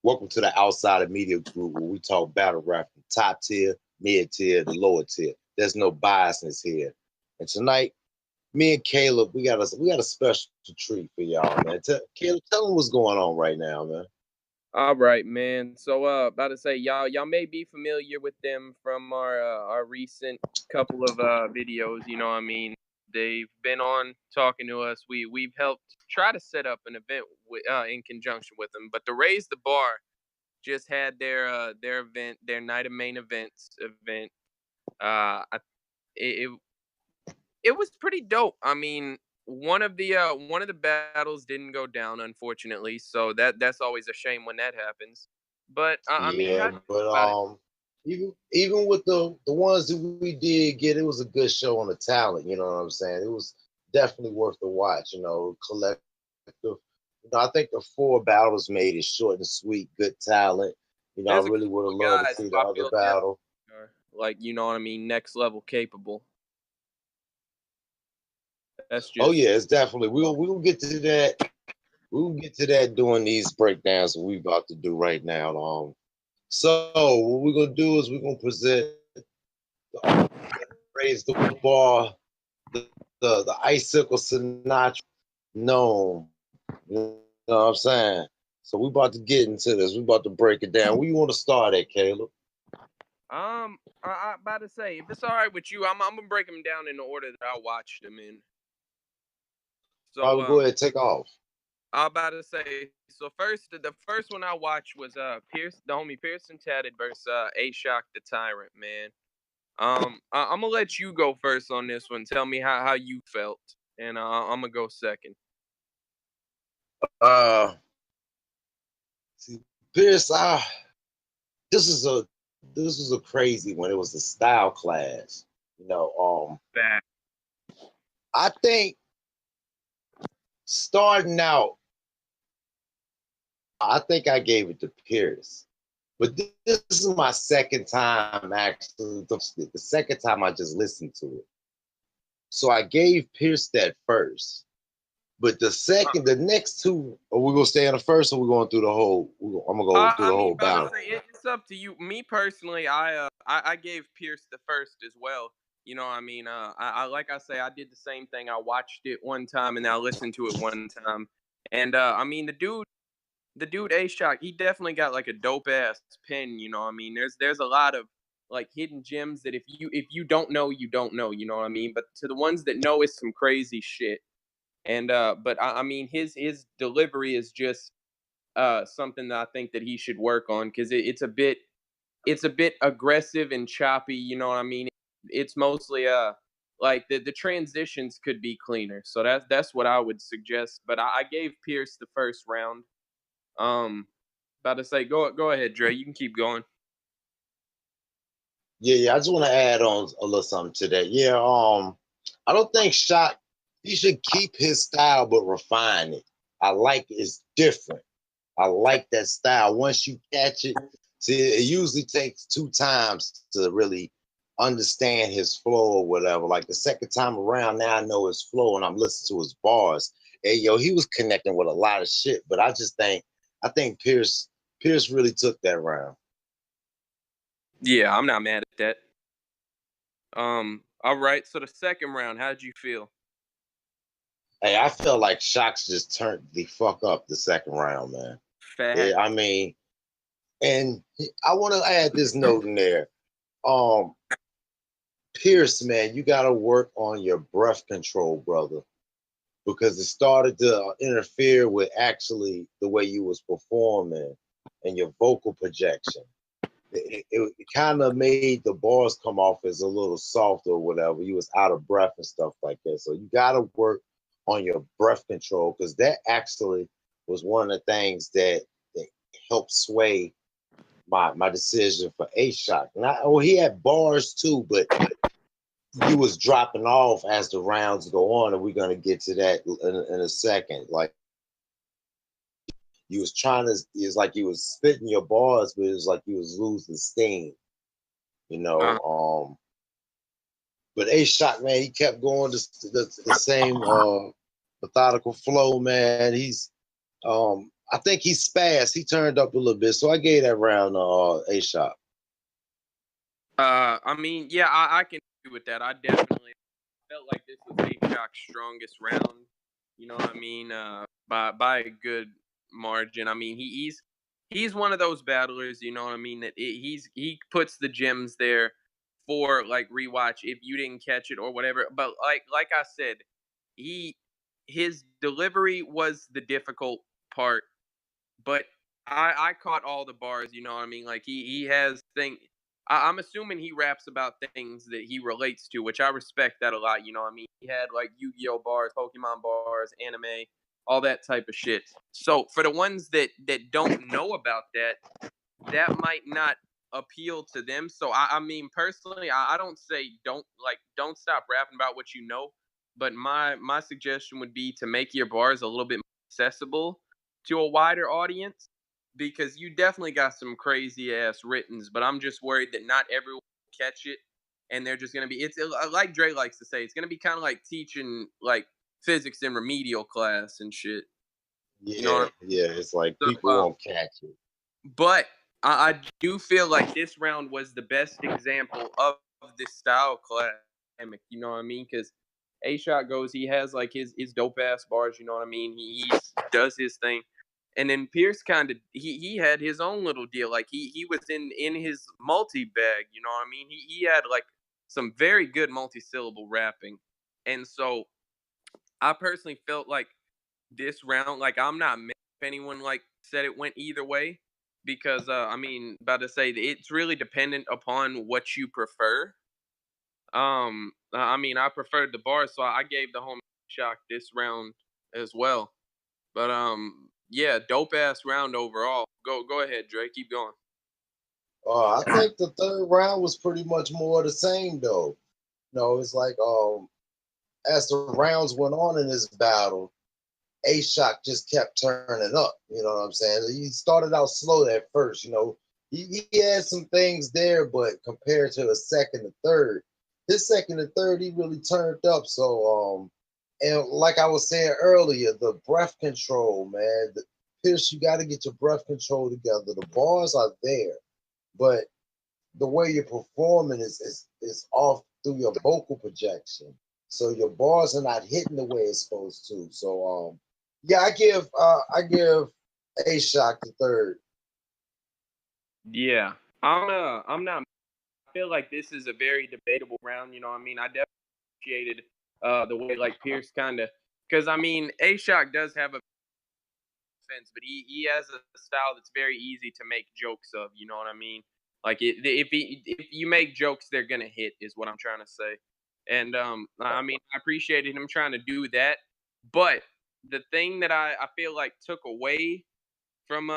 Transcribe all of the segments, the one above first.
Welcome to the Outsider Media Group, where we talk battle rap from top tier, mid tier, the lower tier. There's no biasness here. And tonight, me and Caleb, we got a special treat for y'all, man. Caleb, tell them what's going on right now, man. All right, man. So, about to say, y'all may be familiar with them from our recent couple of videos. You know what I mean? They've been on talking to us. We've helped try to set up an event in conjunction with them. But the Raze Da Bar just had their event, their night of main events event. It was pretty dope. I mean, one of the battles didn't go down, unfortunately. So that's always a shame when that happens. But I mean, how do you feel about it? Even with the ones that we did get, it was a good show on the talent. You know what I'm saying? It was definitely worth the watch. You know, collective. You know, I think the 4 battles made it short and sweet. Good talent. You know, There's I a really would couple have of loved to guys see who the I other feel battle. are, like, you know what I mean, next level capable. That's Oh just yeah, it's definitely we'll get to that. We'll get to that doing these breakdowns that we're about to do right now. So what we're gonna do is we're gonna present the Raze Da Bar, the Icesickol Sanatra known. You know what I'm saying? So we about to get into this. We about to break it down. Where you want to start at, Caleb? I about to say, if it's all right with you, I'm gonna break them down in the order that I watched them in. I So will go ahead and take off. I'm about to say, so the first one I watched was the homie PiercedNTatted versus A-Shock the Tyrant, man. I'm gonna let you go first on this one. Tell me how you felt, and I'm gonna go second. See, Pierce, this is a crazy one. It was a style clash. You know, Back. I think starting out, I think I gave it to Pierce. But this is my second time, actually. The second time I just listened to it. So I gave Pierce that first. But the next two, are we gonna stay on the first, or we going through the whole? I'm gonna go through the whole About battle. to say, it's up to you. Me personally, I gave Pierce the first as well. You know, what I mean, I like I say, I did the same thing. I watched it one time and I listened to it one time. And I mean, the dude A-Shock, he definitely got like a dope ass pen. You know, what I mean, there's a lot of like hidden gems that if you don't know, you don't know. You know what I mean? But to the ones that know, it's some crazy shit. And but I mean, his delivery is just something that I think that he should work on because it's a bit aggressive and choppy. You know what I mean? It's mostly like the transitions could be cleaner. So that's what I would suggest. But I gave Pierce the first round. About to say, go ahead, Dre. You can keep going. Yeah. I just want to add on a little something to that. Yeah. I don't think Shock. He should keep his style but refine it. I like it's different. I like that style. Once you catch it, see, it usually takes 2 times to really understand his flow or whatever. Like the second time around, now I know his flow and I'm listening to his bars. Hey, yo, he was connecting with a lot of shit, but I think Pierce really took that round. Yeah, I'm not mad at that. All right. So the second round, how did you feel? Hey, I felt like Shox just turned the fuck up the second round, man. Fat. Yeah, I mean, and I want to add this note in there. Pierce, man, you got to work on your breath control, brother, because it started to interfere with actually the way you was performing and your vocal projection. It kind of made the bars come off as a little soft or whatever. You was out of breath and stuff like that. So you got to work on your breath control because that actually was one of the things that helped sway my decision for A-Shock. Well, he had bars too, but you was dropping off as the rounds go on, and we're gonna get to that in a second. Like you was trying to, it's like you was spitting your bars, but it was like you was losing steam, you know. But A-Shock, man, he kept going the same methodical flow, man. He's I think he spazzed. He turned up a little bit, so I gave that round A shot. I mean, yeah, I can agree with that. I definitely felt like this was A-Shock's strongest round. You know what I mean? By a good margin. I mean, he's one of those battlers. You know what I mean? That he puts the gems there for like rewatch if you didn't catch it or whatever. But like I said, his delivery was the difficult part, but I caught all the bars. You know what I mean? Like he has thing. I'm assuming he raps about things that he relates to, which I respect that a lot. You know what I mean? He had like Yu-Gi-Oh bars, Pokemon bars, anime, all that type of shit. So for the ones that don't know about that, that might not appeal to them. So I mean personally, I don't say don't stop rapping about what you know, but my suggestion would be to make your bars a little bit more accessible to a wider audience because you definitely got some crazy ass writtens, but I'm just worried that not everyone will catch it and they're just gonna be it's like Dre likes to say, it's gonna be kind of like teaching like physics in remedial class and shit. You know what I Yeah, mean? yeah. It's like So, people won't catch it. but I do feel like this round was the best example of this style class dynamic. You know what I mean? Because A Shot goes, he has like his dope ass bars. You know what I mean? He does his thing, and then Pierce kind of he had his own little deal. Like he was in his multi bag. You know what I mean? He had like some very good multi syllable rapping, and so I personally felt like this round, like I'm not mad if anyone like said it went either way because I mean, about to say it's really dependent upon what you prefer. I mean, I preferred the bar, so I gave the home shock this round as well. But yeah, dope ass round overall. Go ahead, Dre. Keep going. I think the third round was pretty much more the same though. No, it's like as the rounds went on in this battle, A Shock just kept turning up. You know what I'm saying? He started out slow at first. You know, he had some things there, but compared to the second and third, his second and third, he really turned up. So and like I was saying earlier, the breath control, man. Pierce, you got to get your breath control together. The bars are there, but the way you're performing is off through your vocal projection. So your bars are not hitting the way it's supposed to. So yeah, I give A Shock the third. Yeah, I'm not. I feel like this is a very debatable round. You know, what I mean, I definitely appreciated the way like Pierce kind of because I mean, A Shock does have a offense, but he has a style that's very easy to make jokes of. You know what I mean? Like if you make jokes, they're gonna hit. Is what I'm trying to say. And I mean, I appreciated him trying to do that. But the thing that I feel like took away from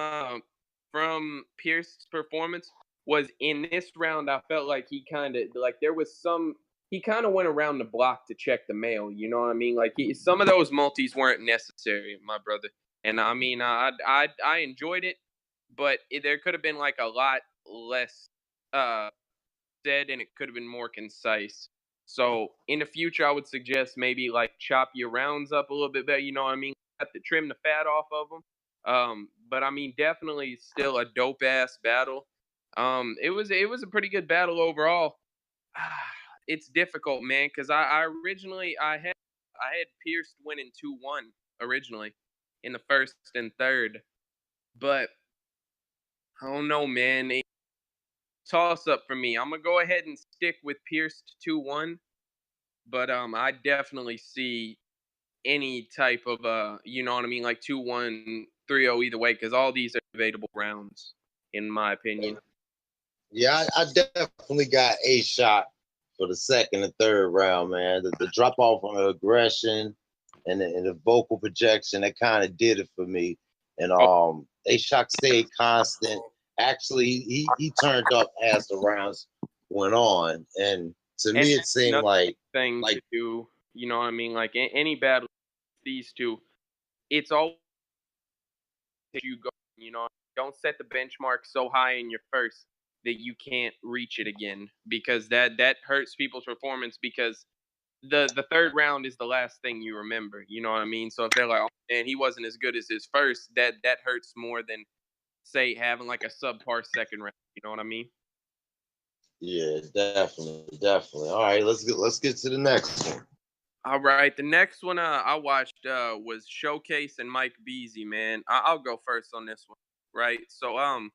Pierce's performance was in this round. I felt like he kind of like there was some. He kind of went around the block to check the mail. You know what I mean? Like some of those multis weren't necessary, my brother. And I mean, I enjoyed it, but there could have been like a lot less uh, said, and it could have been more concise. So in the future, I would suggest maybe like chop your rounds up a little bit better. You know what I mean? Have to trim the fat off of them. But I mean, definitely still a dope ass battle. It was a pretty good battle overall. It's difficult, man, because I originally I had Pierce winning 2-1 originally in the first and third, but I don't know, man. Toss up for me. I'm gonna go ahead and stick with Pierce 2-1, but I definitely see any type of you know what I mean, like 2-1, 3-0 either way, because all these are debatable rounds, in my opinion. Yeah, I definitely got A Shot for the second and third round, man. The drop off on the aggression and the vocal projection, that kind of did it for me. And Oh, A Shot stayed constant. Actually, he turned up as the rounds went on, and to and me, it that's seemed another like thing to like do. You know what I mean? Like any battle, these two, it's all you go. You know, don't set the benchmark so high in your first that you can't reach it again because that hurts people's performance because the third round is the last thing you remember. You know what I mean? So if they're like, oh man, he wasn't as good as his first, that hurts more than say having like a subpar second round. You know what I mean? Yeah, definitely, definitely. All right, let's get to the next one. All right, the next one I watched was Showcase and Mike Beasley. Man, I'll go first on this one. Right, so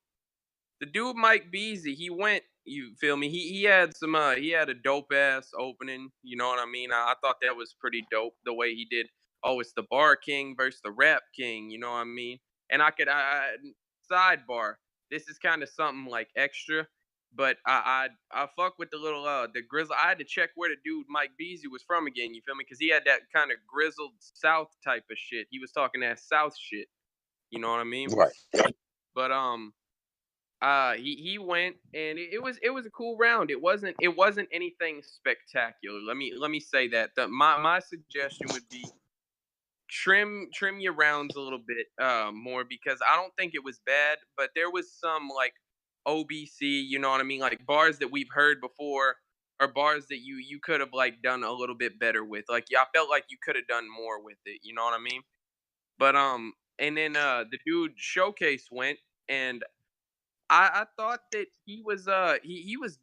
the dude Mike Beasley, he went. You feel me? He had some. He had a dope ass opening. You know what I mean? I thought that was pretty dope the way he did. Oh, it's the Bar King versus the Rap King. You know what I mean? And sidebar. This is kind of something like extra, but I fuck with the little the grizzle. I had to check where the dude Mike Beasley was from again. You feel me? Because he had that kind of grizzled South type of shit. He was talking that South shit. You know what I mean? Right. But he went and it was a cool round. It wasn't anything spectacular. Let me say that. My suggestion would be trim your rounds a little bit more because I don't think it was bad, but there was some like OBC, you know what I mean, like bars that we've heard before or bars that you could have like done a little bit better with. Like yeah, I felt like you could have done more with it, you know what I mean? But and then the dude Showcase went and I thought that he was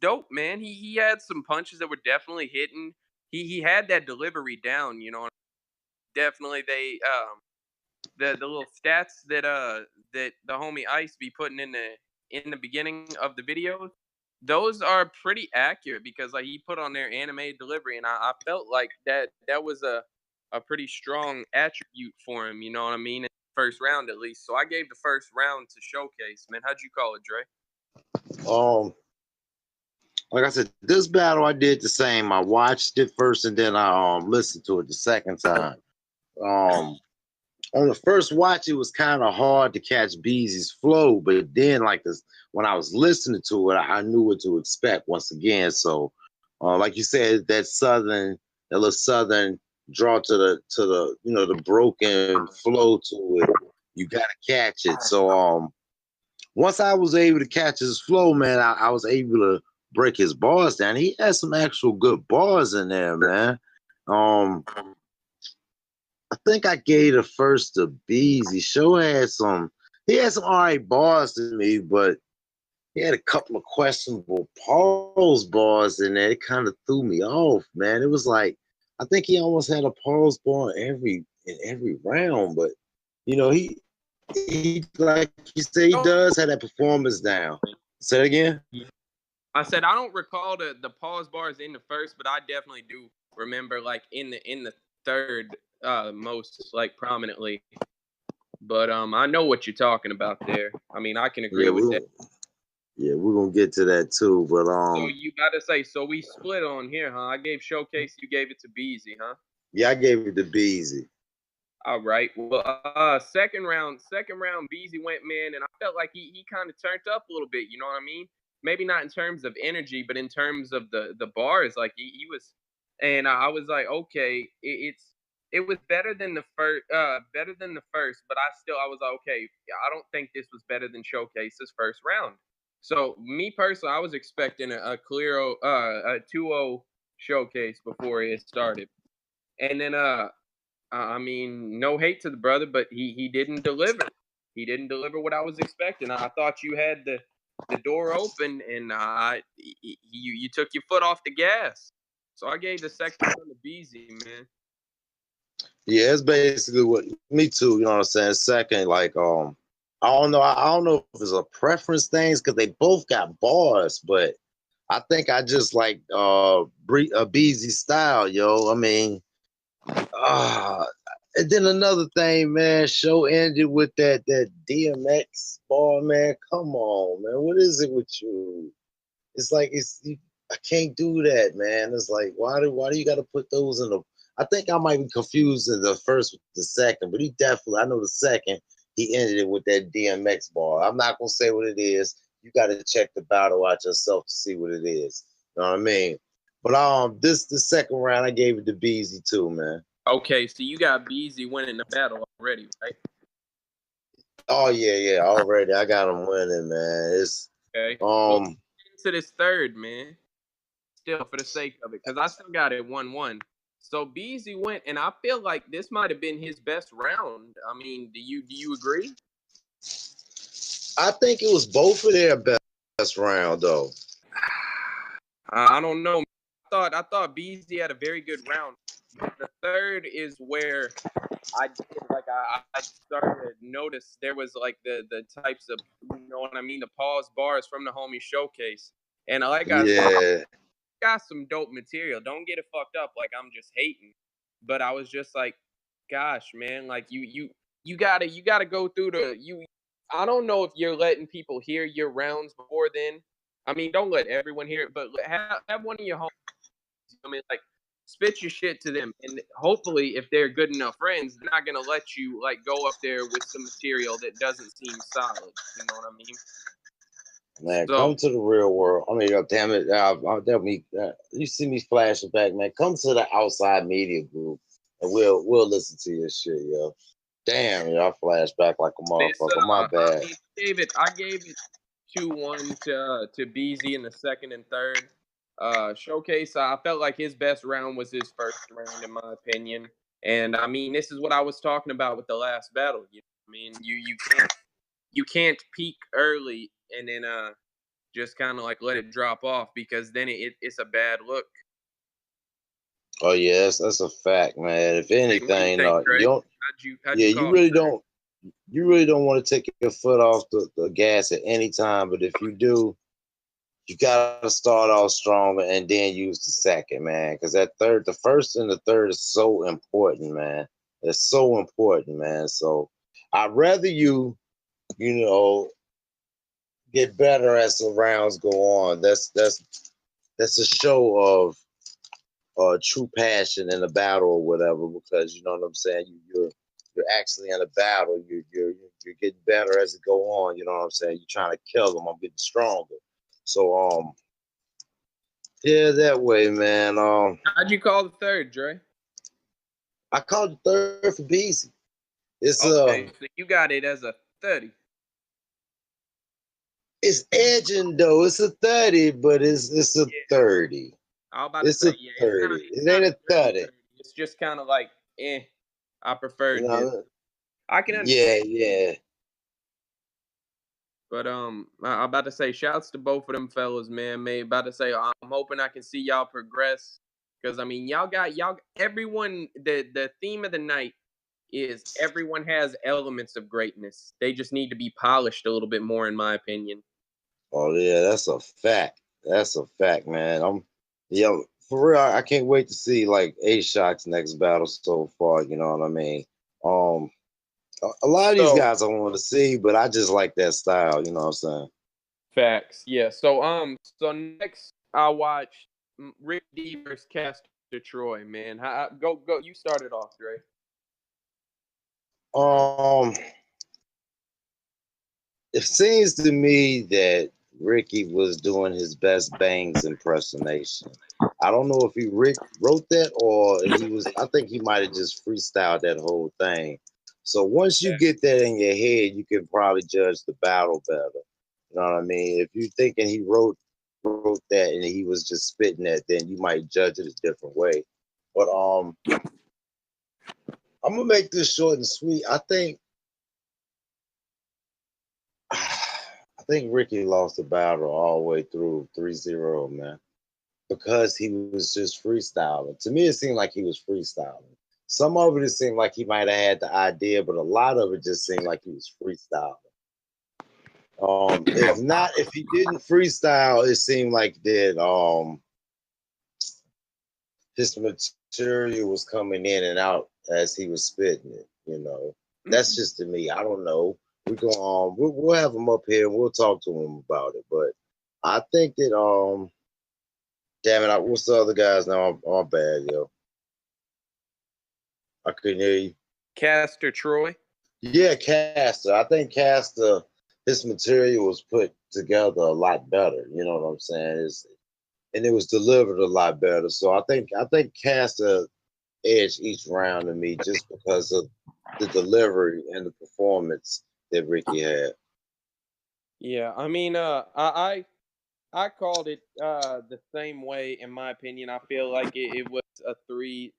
dope, man. He had some punches that were definitely hitting. He had that delivery down, you know. Definitely the little stats that the homie Ice be putting in the beginning of the videos, those are pretty accurate because like he put on their anime delivery and I felt like that was a pretty strong attribute for him, you know what I mean? In the first round at least. So I gave the first round to Showcase, man. How'd you call it, Dre? Like I said, this battle I did the same. I watched it first and then I listened to it the second time. On the first watch, it was kind of hard to catch Beezy's flow, but then like this, when I was listening to it, I knew what to expect once again. So, like you said, that little southern draw to the the broken flow to it, you gotta catch it. So, once I was able to catch his flow, man, I was able to break his bars down. He had some actual good bars in there, man. I think I gave the first to Beezy. He had some all right bars to me, but he had a couple of questionable pause bars in there. It kind of threw me off, man. It was like, I think he almost had a pause bar in every round, but he like you say, he does have that performance down. Say it again. I said I don't recall the pause bars in the first, but I definitely do remember like in the third most like prominently. But I know what you're talking about there. I mean, I can agree with that. Yeah, we're gonna get to that too. But So you gotta say, so we split on here, huh? I gave Showcase, you gave it to Beezy, huh? yeah, I gave it to Beezy. All right. Well, second round, Beezy went, man, and I felt like he kind of turned up a little bit. You know what I mean? Maybe not in terms of energy, but in terms of the bars. Like he was, and I was like, okay, it was better than the first, But I was like, okay, I don't think this was better than Showcase's first round. So me personally, I was expecting a clear a 2-0 Showcase before it started, and then I mean, no hate to the brother, but he didn't deliver. He didn't deliver what I was expecting. I thought you had the door open, and you took your foot off the gas. So I gave the second one to Beezy, man. Yeah, it's basically what me too. You know what I'm saying? Second, like I don't know. I don't know if it's a preference thing because they both got bars, but I think I just like Beezy style, yo. I mean, and then another thing, man. Show ended with that DMX bar, man. Come on, man. What is it with you? It's like I can't do that, man. It's like why do you got to put those in the? I think I might be confusing the first with the second, but I know the second. He ended it with that DMX bar. I'm not gonna say what it is. You got to check the battle out yourself to see what it is. You know what I mean? But the second round I gave it to Beezy too, man. Okay, so you got Beezy winning the battle already, right? Oh yeah, already I got him winning, man. It's Okay. Well, to this third, man. Still, for the sake of it, because I still got it 1-1. So Beasley went, and I feel like this might have been his best round. I mean, do you agree? I think it was both of their best round though. I don't know. I thought Beasley had a very good round. The third is where I did I started to notice there was like the types of, you know what I mean, the pause bars from the homie showcase. And like I said, got some dope material. Don't get it fucked up like I'm just hating. But I was just like, gosh, man, like you gotta go through I don't know if you're letting people hear your rounds before then. I mean, don't let everyone hear it, but have one of your homies, I mean, like, spit your shit to them, and hopefully, if they're good enough friends, they're not gonna let you like go up there with some material that doesn't seem solid. You know what I mean? Man, So come to the real world. I mean, damn it, you see me flashing back, man. Come to the outside media group, and we'll listen to your shit, yo. Damn, y'all flash back like a motherfucker. My I bad. mean, I gave it 2-1 to BZ in the second and third. Showcase, I felt like his best round was his first round, in my opinion. And I mean, this is what I was talking about with the last battle. You know what I mean, you can't peak early and then just kind of like let it drop off, because then it's a bad look. Oh yes, that's a fact, man. If What do you anything, think, Dre? you don't. How'd Yeah, you you call really it, Dre? don't. You really don't want to take your foot off the gas at any time. But if you do, you gotta start off stronger and then use the second, man. Because the first and the third is so important, man. It's so important, man. So I'd rather you know, get better as the rounds go on. That's a show of true passion in a battle or whatever. Because you know what I'm saying. You're actually in a battle. You're getting better as it go on. You know what I'm saying. You're trying to kill them. I'm getting stronger. So yeah, that way, man. How'd you call the third, Dre? I called the third for Beasley. It's Okay, so you got it as a 30. it's edging though. It's a 30, but it's a 30. I was about to It's say, a yeah, 30. it's It not ain't a a dirty 30. 30. It's just kind of like, I You preferred this. know? I can Yeah, understand. yeah. But I'm about to say, shouts to both of them fellas, man. About to say, I'm hoping I can see y'all progress, because I mean, y'all everyone. The theme of the night is everyone has elements of greatness. They just need to be polished a little bit more, in my opinion. Oh yeah, that's a fact. That's a fact, man. For real, I can't wait to see like A-Shock's next battle so far, you know what I mean? Um a lot of these So guys I want to see, but I just like that style, you know what I'm saying? facts, yeah. So next I watched Rick D versus Castor Troy, man. Go. You started off, Dre. Um it seems to me that Ricky was doing his best Bangs impersonation. I don't know if he wrote that or I think he might have just freestyled that whole thing. So once you get that in your head, you can probably judge the battle better. You know what I mean? If you're thinking he wrote that and he was just spitting that, then you might judge it a different way. But I'm gonna make this short and sweet. I think Ricky lost the battle all the way through 3-0, man, because he was just freestyling. To me, it seemed like he was freestyling. Some of it seemed like he might have had the idea, but a lot of it just seemed like he was freestyling. If he didn't freestyle, it seemed like that his material was coming in and out as he was spitting it. You know, that's just to me. I don't know. We go we'll have him up here and we'll talk to him about it. But I think that damn it, what's the other guys now? I'm bad, yo. I couldn't hear you. Castor Troy. Yeah, Castor. I think Castor, his material was put together a lot better. You know what I'm saying? And it was delivered a lot better. So I think Castor edged each round to me just because of the delivery and the performance that Ricky had. Yeah, I mean, I called it the same way. In my opinion, I feel like it was a 3-0.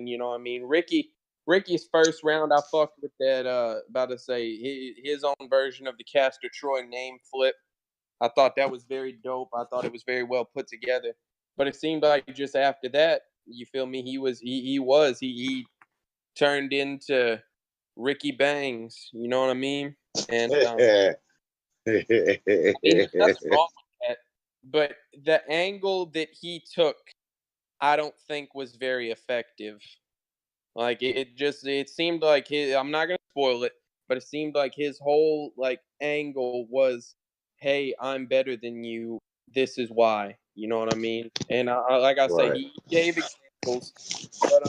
You know what I mean? Ricky's first round, I fucked with that. About to say his own version of the Castor Troy name flip. I thought that was very dope. I thought it was very well put together. But it seemed like just after that, you feel me? He turned into Ricky Bangs. You know what I mean? And I mean, nothing wrong with that. But the angle that he took, I don't think was very effective. Like it seemed like I'm not gonna spoil it, but it seemed like his whole like angle was, "Hey, I'm better than you. This is why." You know what I mean? And like I say, Right. he gave examples, but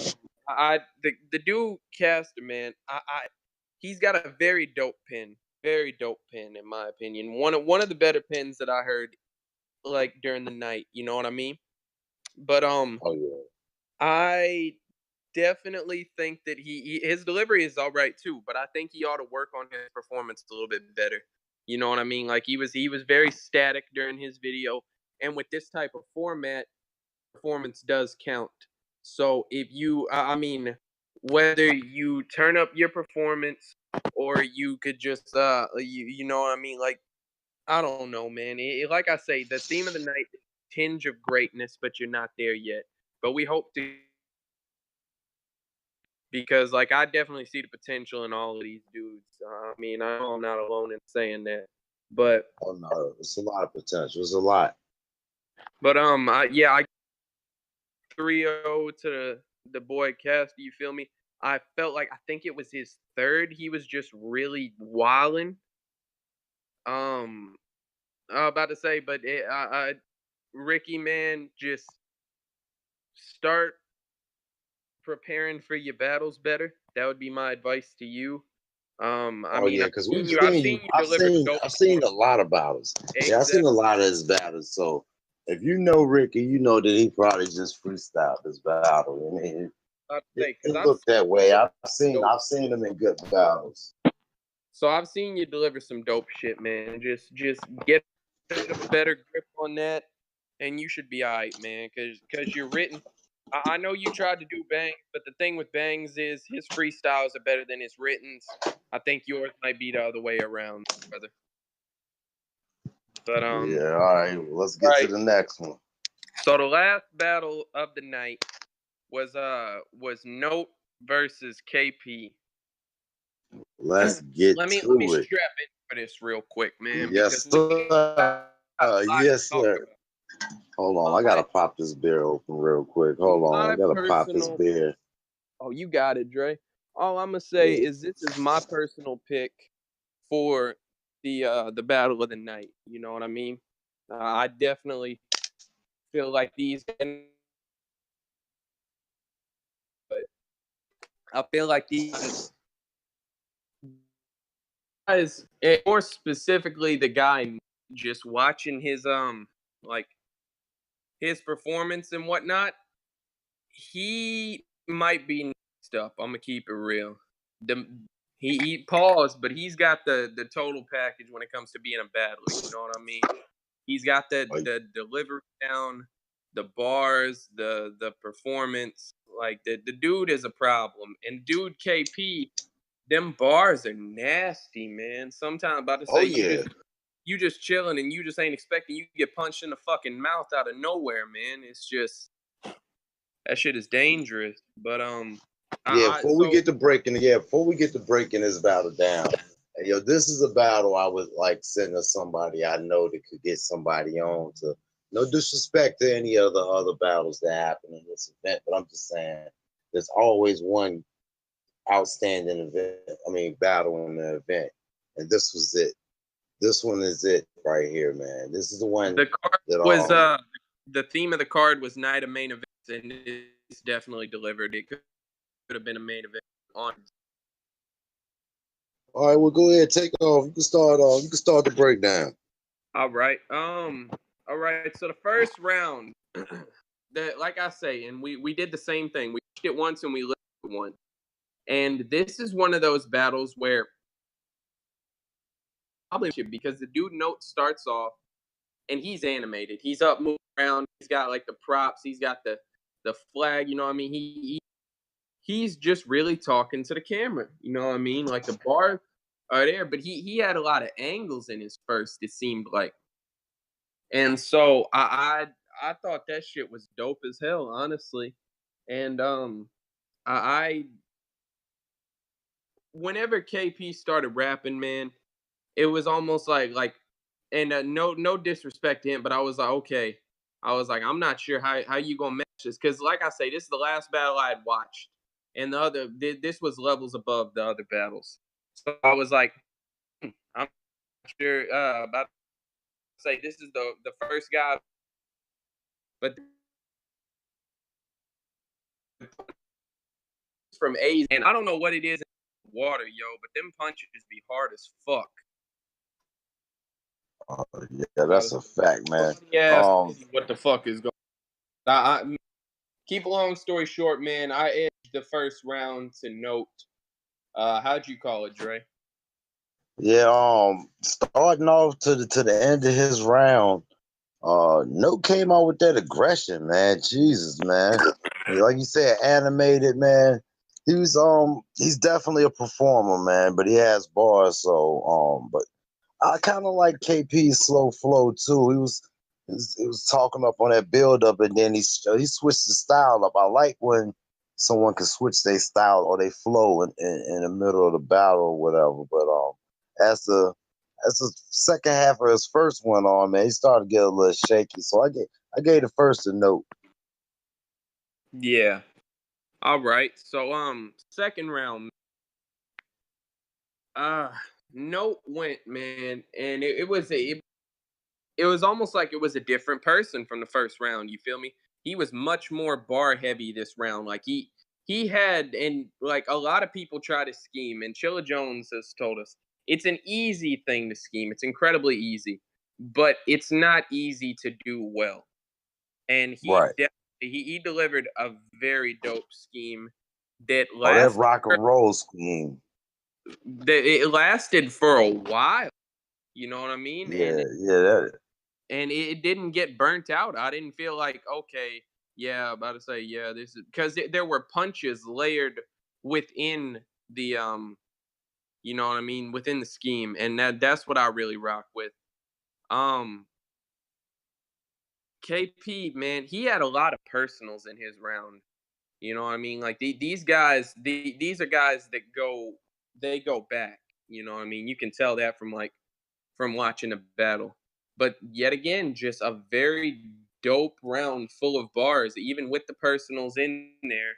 the dude Caster, man, he's got a very dope pin in my opinion. One of the better pins that I heard like during the night. You know what I mean? But Oh yeah. I definitely think that his delivery is all right too, but I think he ought to work on his performance a little bit better. You know what I mean? Like he was very static during his video, and with this type of format, performance does count. So if you, I mean, whether you turn up your performance or you could just, you know what I mean? Like I don't know, man. Like I say, the theme of the night is tinge of greatness, but you're not there yet. But we hope to, because like I definitely see the potential in all of these dudes. I mean, I know I'm not alone in saying that, but Oh no, it's a lot of potential. It's a lot. yeah, I 3-0 to the boy Cast. You feel me? I felt like I think it was his third. He was just really wilding. I was about to say, but Ricky man, just start preparing for your battles better. That would be my advice to you. I Oh mean, yeah, I've because seen we've you. I've seen seen you. you I've deliver seen dope I've seen a bars. lot of battles. Yeah, I've seen Exactly. a lot of his battles. So if you know Ricky, you know that he probably just freestyled his battle. I mean, I'd it, say because it I've looked that way. I've seen dope. I've seen him in good battles. So I've seen you deliver some dope shit, man. Just get a better grip on that, and you should be all right, man. Because you're written. I know you tried to do bangs, but the thing with bangs is his freestyles are better than his writtens. I think yours might be the other way around, brother. But Yeah, all right. Well, let's get to right. the next one. So the last battle of the night was Note versus KP. Let's get Let me to it. strap in for this real quick, man, because Yes, we got sir. a lot to Yes, talk sir. Hold on, I about. gotta pop this beer open real quick. Hold on, I My gotta pop this personal, beer. oh, you got it, Dre. All I'm gonna say Yeah. is this is my personal pick for the battle of the night. You know what I mean? I definitely feel like these, but I feel like these guys, and more specifically, the guy just watching his like his performance and whatnot, he might be next up. I'm gonna keep it real. The he paused, but he's got the total package when it comes to being a battler. You know what I mean? He's got the delivery down, the bars, the performance. Like the dude is a problem. And dude KP, them bars are nasty, man. Sometimes about to Oh say yeah. you just chilling and you just ain't expecting you get punched in the fucking mouth out of nowhere, man. It's just that shit is dangerous. But Yeah, I so before we get to breaking this battle down, hey, yo, this is a battle I would like sending somebody I know that could get somebody on to. No disrespect to any of the other battles that happen in this event, but I'm just saying there's always one outstanding event. I mean, battle in the event, and this was it. This one is it right here, man. This is the one the card that was the theme of the card was night of main events, and it's definitely delivered. It could have been a main event on. All right, well, go ahead, take off. You can start off. You can start the breakdown. All right. All right. So the first round, that like I say, and we did the same thing. We watched it once and we listened to it once. And this is one of those battles where probably because the dude Note starts off and he's animated. He's up moving around. He's got like the props. He's got the flag. You know what I mean? He's just really talking to the camera. You know what I mean? Like the bars are there, but he had a lot of angles in his first. It seemed like, and so I thought that shit was dope as hell, honestly. And I whenever KP started rapping, man, it was almost like and no disrespect to him, but I was like, okay. I was like, I'm not sure how you gonna match this. Cause like I say, this is the last battle I had watched. And the other this was levels above the other battles. So I was like, I'm not sure about to say this is the first guy, but from A's, and I don't know what it is in water, yo, but them punches be hard as fuck. Yeah, that's a fact, man. Yeah, what the fuck is going on? Keep a long story short, man. I edged the first round to Note. How'd you call it, Dre? Yeah, starting off to the end of his round, Note came out with that aggression, man. Jesus, man. Like you said, animated, man. He's definitely a performer, man, but he has bars, so but I kind of like KP's slow flow too. He was talking up on that build up, and then he switched the style up. I like when someone can switch their style or they flow in the middle of the battle or whatever. But as the second half of his first went on, man, he started to get a little shaky. So I gave the first a Note. Yeah. All right. So second round, Note went, man, and it was almost like it was a different person from the first round. You feel me? He was much more bar heavy this round. Like he had, and like a lot of people try to scheme, and Chilla Jones has told us it's an easy thing to scheme. It's incredibly easy, but it's not easy to do well. And Right. he delivered a very dope scheme that Oh, that lasted. rock and roll scheme. That it lasted for a while. You know what I mean? Yeah, yeah. And it didn't get burnt out. I didn't feel like, okay, yeah, about to say, yeah, this is because there were punches layered within the you know what I mean, within the scheme, and that's what I really rock with. Um, KP, man, he had a lot of personals in his round. You know what I mean? Like these guys, these are guys that they go back. You know what I mean? You can tell that from watching a battle. But yet again, just a very dope round full of bars, even with the personals in there.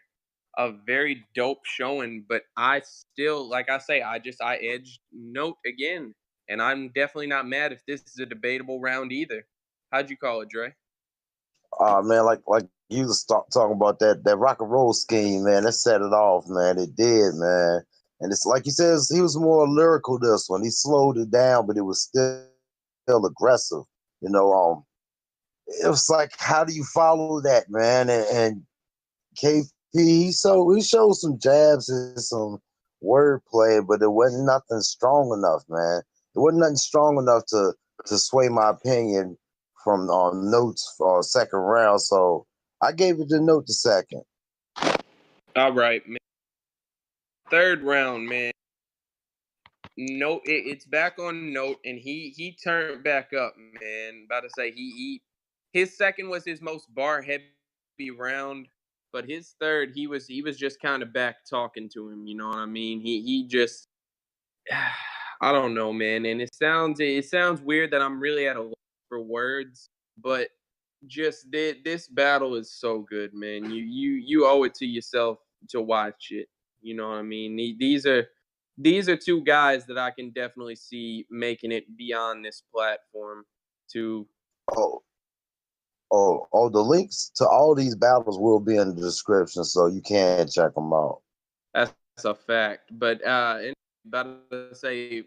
A very dope showing, but I still, like I say, I edged Note again, and I'm definitely not mad if this is a debatable round either. How'd you call it, Dre? Man, like you was talking about that rock and roll scheme, man. That set it off, man. It did, man. And it's like you said, he was more lyrical this one. He slowed it down, but it was still aggressive. You know, it was like, how do you follow that, man? And KP, he showed some jabs and some wordplay, but it wasn't nothing strong enough, man. It wasn't nothing strong enough to sway my opinion from Notes for second round. So I gave it the Note the second. All right, man. Third round, man. Note it's back on Note, and he turned back up, man. About to say his second was his most bar heavy round, but his third he was just kind of back talking to him. You know what I mean? He just I don't know, man. And it sounds weird that I'm really at a loss for words, but just this battle is so good, man. You owe it to yourself to watch it. You know what I mean? These are two guys that I can definitely see making it beyond this platform. To Oh, the links to all these battles will be in the description, so you can check them out. That's a fact. But and about to say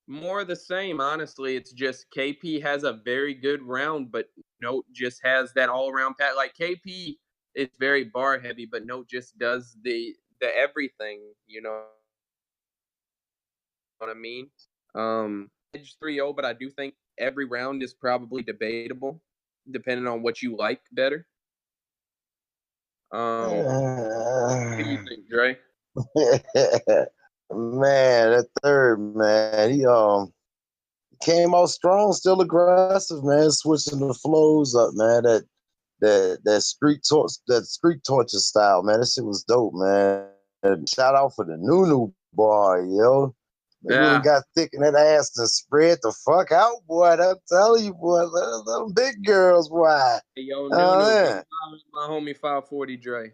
more of the same. Honestly, it's just KP has a very good round, but Note just has that all around pat. Like KP is very bar heavy, but Note just does the everything. You know what I mean? edge 3-0, but I do think every round is probably debatable, depending on what you like better. What do you think, Dre? Man, that third, man, he came out strong, still aggressive, man, switching the flows up, man. That street torture style, man. That shit was dope, man. And shout out for the Nunu bar, yo. They really Yeah. got thick in that ass to spread the fuck out, boy. I'm telling you, boy, them big girls, boy. Hey, yo, Yeah. my homie 540 Dre.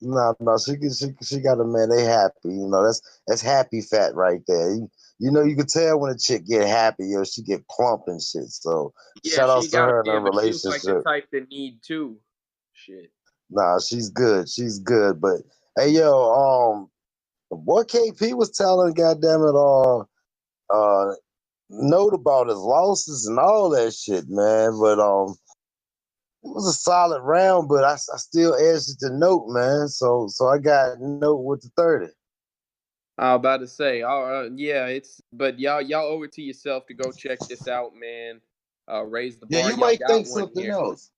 No, she got a man. They happy, you know. That's happy fat right there. You know, you can tell when a chick get happy, yo, she get plump and shit. So Yeah, shout outs to her and her but she was like the relationship. type that need two. Shit. Nah, she's good. She's good. But hey, yo, what KP was telling, goddamn it, note about his losses and all that shit, man. But it was a solid round, but I still edged it to note, man. So I got note with the 30. I was about to say, yeah, but y'all owe it to yourself to go check this out, man. Raise the Yeah, bar. you Y'all might got think one something here. else.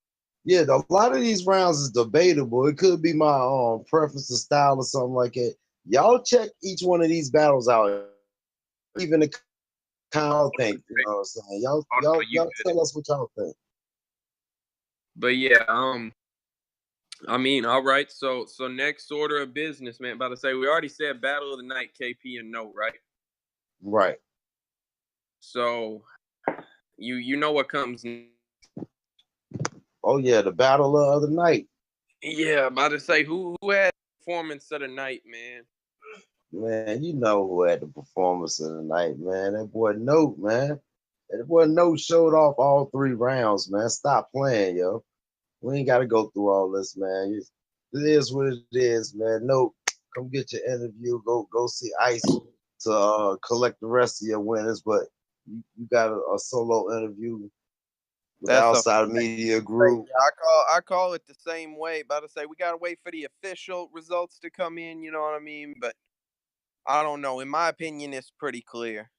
Yeah, a lot of these rounds is debatable. It could be my preference or style or something like that. Y'all check each one of these battles out, even the kind of think. You know what I'm saying? Y'all tell us what y'all think. But yeah, I mean, all right. So next order of business, man. About to say, we already said battle of the night, KP and Note, right? Right. So you know what comes. Oh yeah, the battle of the night. Yeah, about to say who had performance of the night, man. Man, you know who had the performance of the night, man. That boy Note, man. That boy Note showed off all 3 rounds, man. Stop playing, yo. We ain't got to go through all this, man. It is what it is, man. Note, come get your interview. Go see Ice to collect the rest of your winners. But you got a solo interview with the outside media group. I call it the same way. About to say we gotta wait for the official results to come in. You know what I mean? But I don't know. In my opinion, it's pretty clear.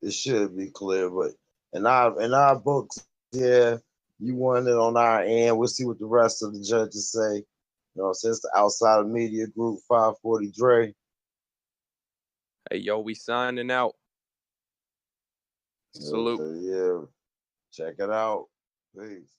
It should be clear, but in our books, yeah, you won it on our end. We'll see what the rest of the judges say. You know, since the outside media group 540 Dre. Hey, yo, we signing out. Salute. Yeah. Check it out. Peace.